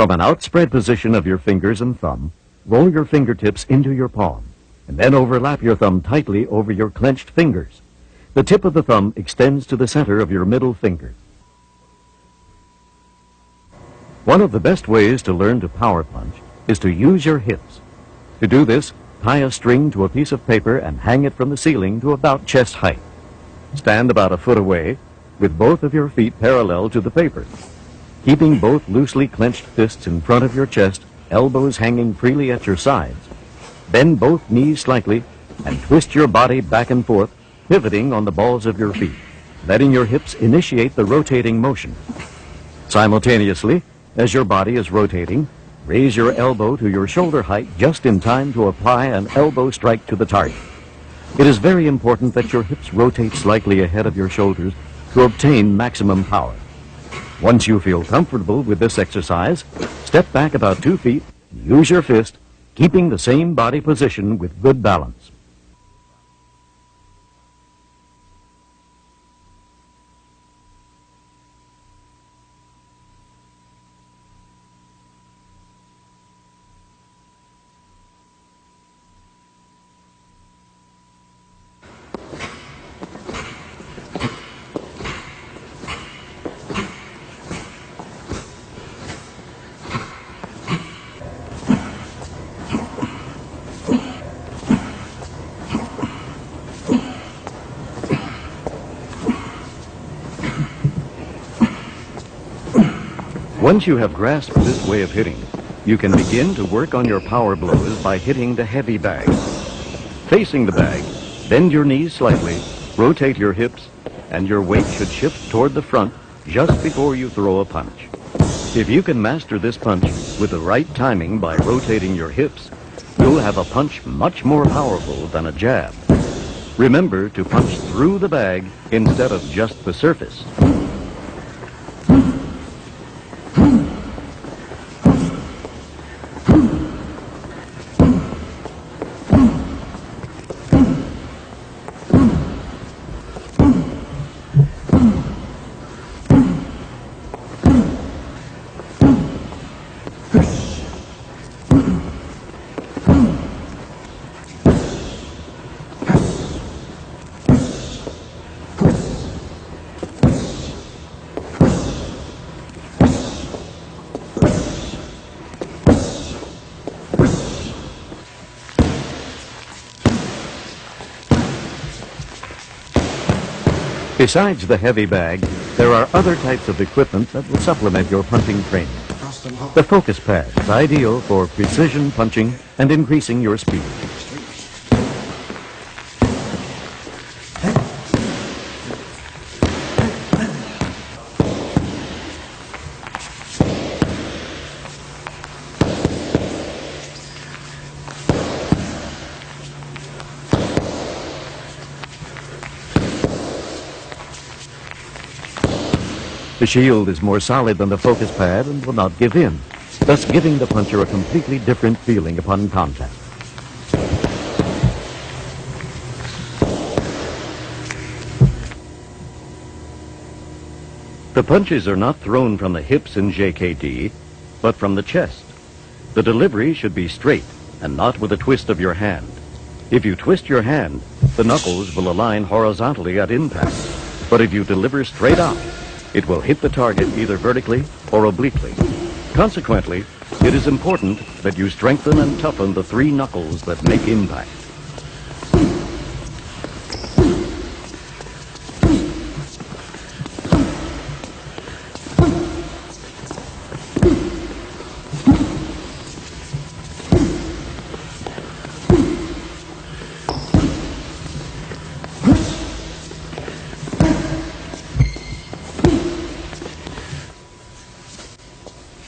From an outspread position of your fingers and thumb, roll your fingertips into your palm, and then overlap your thumb tightly over your clenched fingers. The tip of the thumb extends to the center of your middle finger. One of the best ways to learn to power punch is to use your hips. To do this, tie a string to a piece of paper and hang it from the ceiling to about chest height. Stand about a foot away, with both of your feet parallel to the paper. Keeping both loosely clenched fists in front of your chest, elbows hanging freely at your sides. Bend both knees slightly and twist your body back and forth, pivoting on the balls of your feet, letting your hips initiate the rotating motion. Simultaneously, as your body is rotating, raise your elbow to your shoulder height just in time to apply an elbow strike to the target. It is very important that your hips rotate slightly ahead of your shoulders to obtain maximum power. Once you feel comfortable with this exercise, step back about 2 feet and use your fist, keeping the same body position with good balance. Once you have grasped this way of hitting, you can begin to work on your power blows by hitting the heavy bag. Facing the bag, bend your knees slightly, rotate your hips, and your weight should shift toward the front just before you throw a punch. If you can master this punch with the right timing by rotating your hips, you'll have a punch much more powerful than a jab. Remember to punch through the bag instead of just the surface. Besides the heavy bag, there are other types of equipment that will supplement your punching training. The focus pad is ideal for precision punching and increasing your speed. The shield is more solid than the focus pad and will not give in, thus giving the puncher a completely different feeling upon contact. The punches are not thrown from the hips in JKD, but from the chest. The delivery should be straight and not with a twist of your hand. If you twist your hand, the knuckles will align horizontally at impact, but if you deliver straight out, it will hit the target either vertically or obliquely. Consequently, it is important that you strengthen and toughen the 3 knuckles that make impact.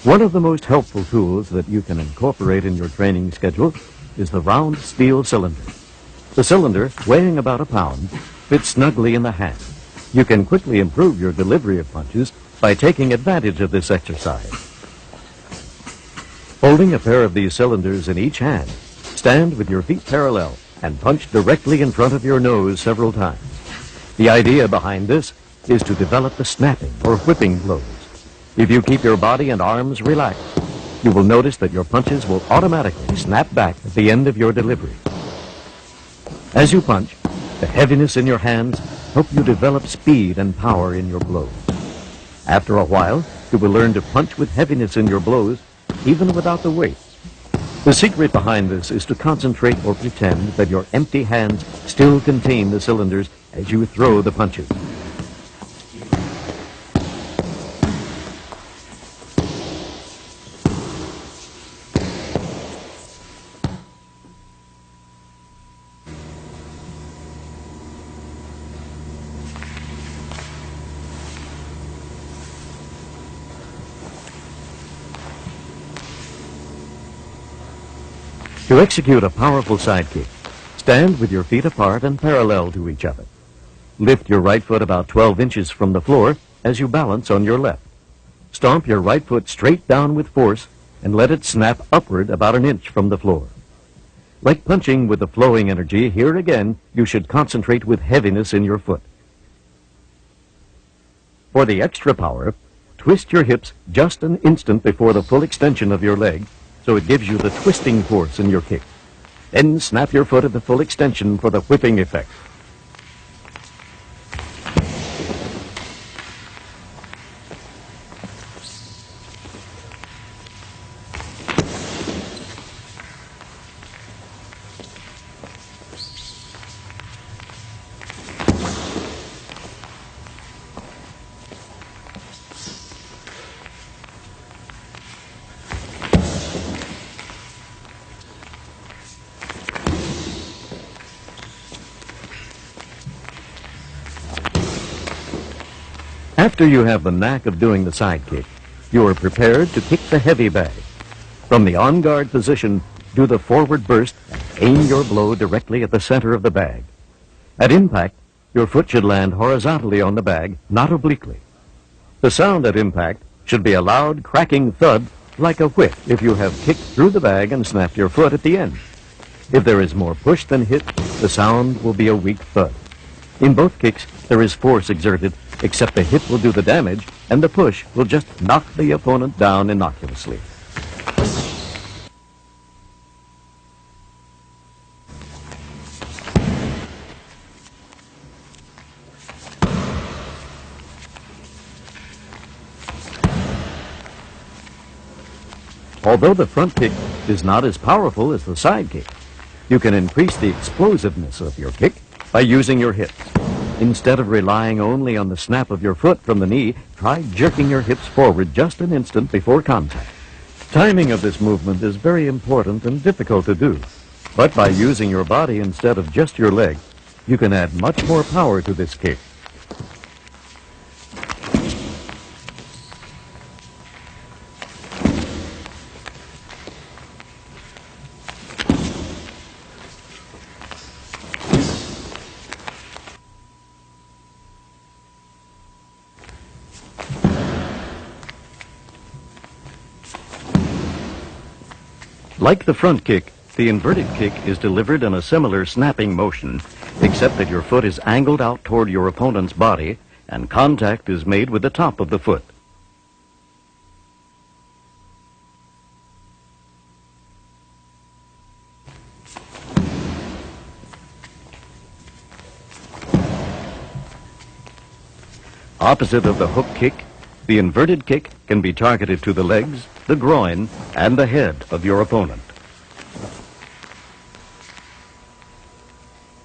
One of the most helpful tools that you can incorporate in your training schedule is the round steel cylinder. The cylinder, weighing about a pound, fits snugly in the hand. You can quickly improve your delivery of punches by taking advantage of this exercise. Holding a pair of these cylinders in each hand, stand with your feet parallel and punch directly in front of your nose several times. The idea behind this is to develop the snapping or whipping blows. If you keep your body and arms relaxed, you will notice that your punches will automatically snap back at the end of your delivery. As you punch, the heaviness in your hands help you develop speed and power in your blows. After a while, you will learn to punch with heaviness in your blows, even without the weight. The secret behind this is to concentrate or pretend that your empty hands still contain the cylinders as you throw the punches. To execute a powerful side kick, stand with your feet apart and parallel to each other. Lift your right foot about 12 inches from the floor as you balance on your left. Stomp your right foot straight down with force and let it snap upward about an inch from the floor. Like punching with the flowing energy, here again you should concentrate with heaviness in your foot. For the extra power, twist your hips just an instant before the full extension of your leg, so it gives you the twisting force in your kick. Then snap your foot at the full extension for the whipping effect. After you have the knack of doing the side kick, you are prepared to kick the heavy bag. From the on-guard position, do the forward burst and aim your blow directly at the center of the bag. At impact, your foot should land horizontally on the bag, not obliquely. The sound at impact should be a loud, cracking thud like a whip if you have kicked through the bag and snapped your foot at the end. If there is more push than hit, the sound will be a weak thud. In both kicks, there is force exerted, except the hit will do the damage, and the push will just knock the opponent down innocuously. Although the front kick is not as powerful as the side kick, you can increase the explosiveness of your kick by using your hips. Instead of relying only on the snap of your foot from the knee, try jerking your hips forward just an instant before contact. Timing of this movement is very important and difficult to do, but by using your body instead of just your legs, you can add much more power to this kick. Like the front kick, the inverted kick is delivered in a similar snapping motion, except that your foot is angled out toward your opponent's body and contact is made with the top of the foot. Opposite of the hook kick, the inverted kick can be targeted to the legs, the groin, and the head of your opponent.